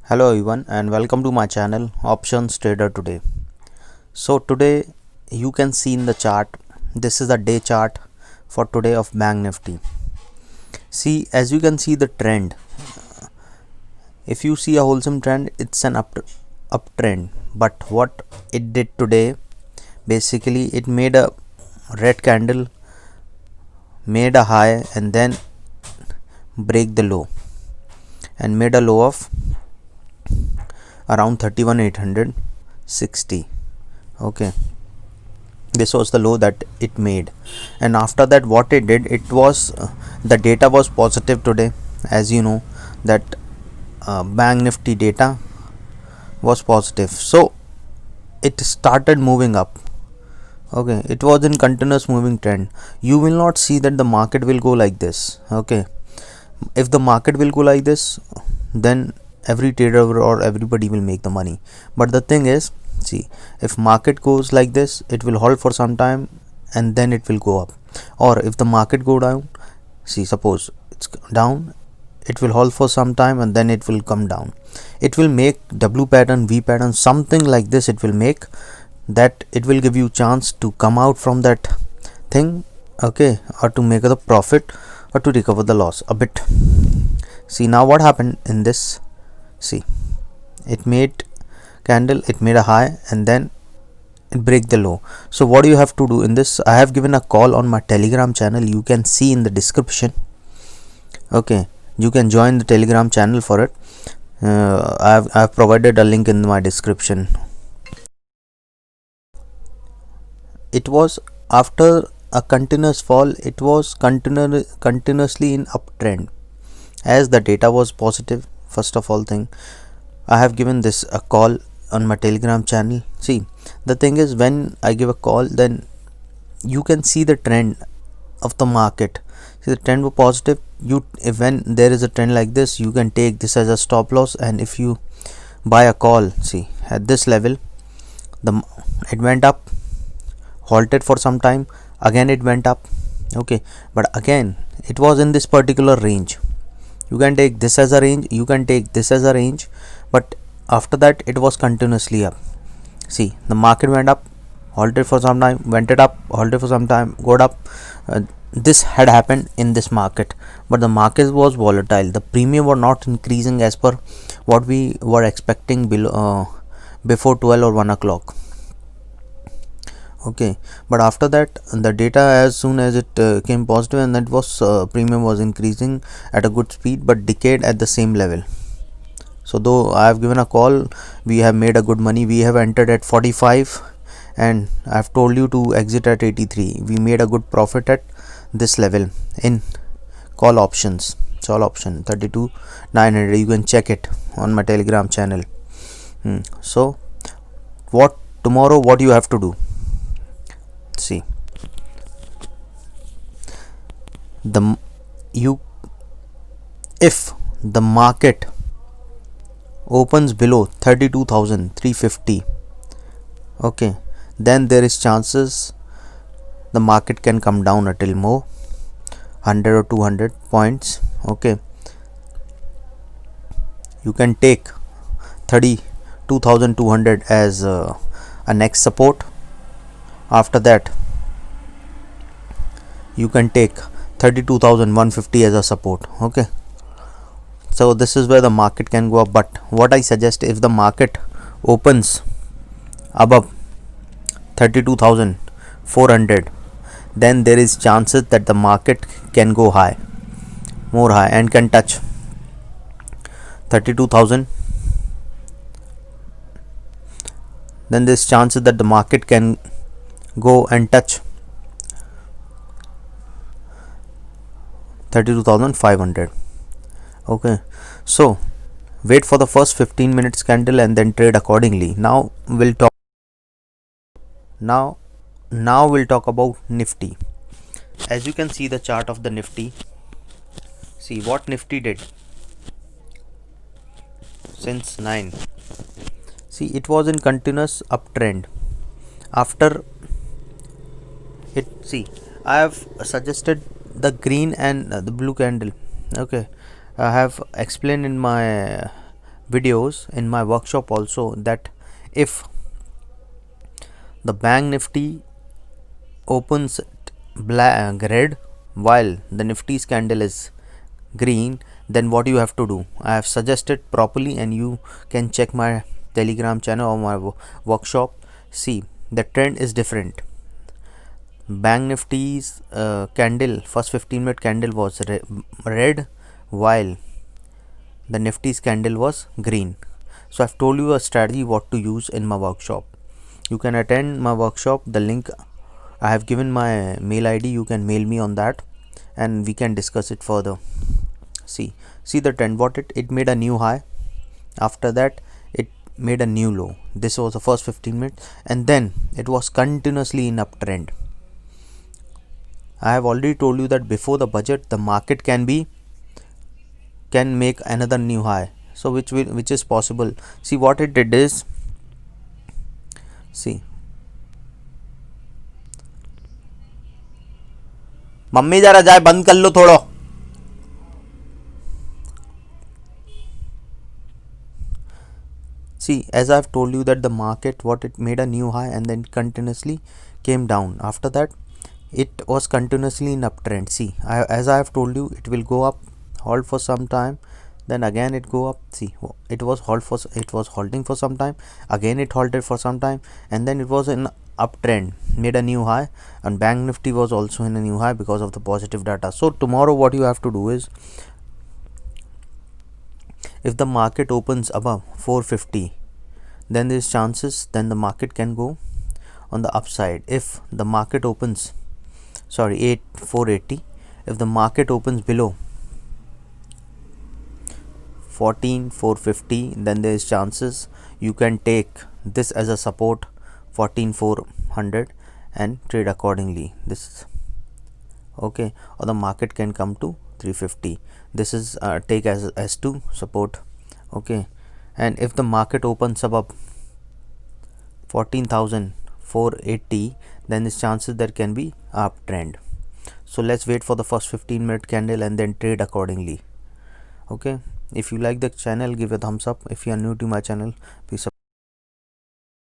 Hello everyone and welcome to my channel Options Trader Today. So today you can see in the chart, this is the day chart for today of Bank Nifty. See, as you can see the trend, if you see a wholesome trend, it's an uptrend. But what it did today, basically it made a red candle, made a high and then break the low and made a low of around 31,860. Okay, this was the low that it made, and after that what it did, it was the data was positive today. As you know that Bank Nifty data was positive, so it started moving up. Okay, it was in continuous moving trend. You will not see that the market will go like this. Okay, if the market will go like this, then every trader or everybody will make the money. But the thing is, see, if market goes like this, it will hold for some time and then it will go up. Or if the market go down, see, suppose it's down, it will hold for some time and then it will come down. It will make W pattern, V pattern, something like this. It will make that, it will give you chance to come out from that thing. Okay, or to make the profit or to recover the loss a bit. See, now what happened in this? See, it made candle, it made a high and then it break the low. So what do you have to do in this? I have given a call on my Telegram channel, you can see in the description. Okay, you can join the Telegram channel for it. I have provided a link in my description. It was after a continuous fall, it was continuously in uptrend, as the data was positive. First of all thing, I have given this a call on my Telegram channel. See, the thing is, when I give a call, then you can see the trend of the market. See, the trend was positive. If when there is a trend like this, you can take this as a stop loss, and if you buy a call, see, at this level, it went up, halted for some time, again it went up. Okay, but again it was in this particular range. You can take this as a range, you can take this as a range, but after that it was continuously up. See, the market went up, halted for some time, went it up, halted for some time, got up. This had happened in this market, but the market was volatile. The premium were not increasing as per what we were expecting before 12 or 1 o'clock. Okay, but after that the data, as soon as it came positive, and that was premium was increasing at a good speed but decayed at the same level. So though I have given a call, we have made a good money. We have entered at 45 and I have told you to exit at 83. We made a good profit at this level in call options. Call option 32,900. You can check it on my Telegram channel. So what tomorrow, what you have to do? See, if the market opens below 32,350, okay, then there is chances the market can come down a little more, 100 or 200 points. Okay, you can take 32,200 as a next support. After that you can take 32,150 as a support. Okay, so this is where the market can go up. But what I suggest, if the market opens above 32,400, then there is chances that the market can go high, more high, and can touch 32,000. Then there's chances that the market can go and touch 32,500. Okay, so wait for the first 15 minutes candle and then trade accordingly. Now we'll talk about Nifty. As you can see the chart of the Nifty, see what Nifty did since 9. See, it was in continuous uptrend. After it, see, I have suggested the green and the blue candle. Okay, I have explained in my videos in my workshop also that if the bank nifty opens black red while the nifty's candle is green, then what you have to do, I have suggested properly, and you can check my telegram channel or my workshop. See, the trend is different. Bank nifty's candle, first 15-minute candle was red while the nifty's candle was green. So I've told you a strategy what to use in my workshop. You can attend my workshop. The link I have given, my mail ID, you can mail me on that and we can discuss it further. See the trend, what it made a new high, after that it made a new low. This was the first 15 minutes and then it was continuously in uptrend. I have already told you that before the budget the market can make another new high, so which is possible. See what it did is, see, mummy जरा जाए बंद कर लो थोड़ा. See, as I've told you that the market, what it made a new high and then continuously came down. After that it was continuously in uptrend. See, as I have told you, it will go up, hold for some time, then again it go up. See, it was halting for some time, again it halted for some time, and then it was in uptrend, made a new high, and bank nifty was also in a new high because of the positive data. So tomorrow what you have to do is, if the market opens above 450, then there's chances then the market can go on the upside. If the market opens 480, if the market opens below 14,450, then there is chances you can take this as a support, 14,400, and trade accordingly. This okay, or the market can come to 350. This is take as S2 support. Okay, and if the market opens above 14,480, then there's chances there can be uptrend. So let's wait for the first 15-minute candle and then trade accordingly. Okay, if you like the channel, give a thumbs up. If you are new to my channel, please subscribe.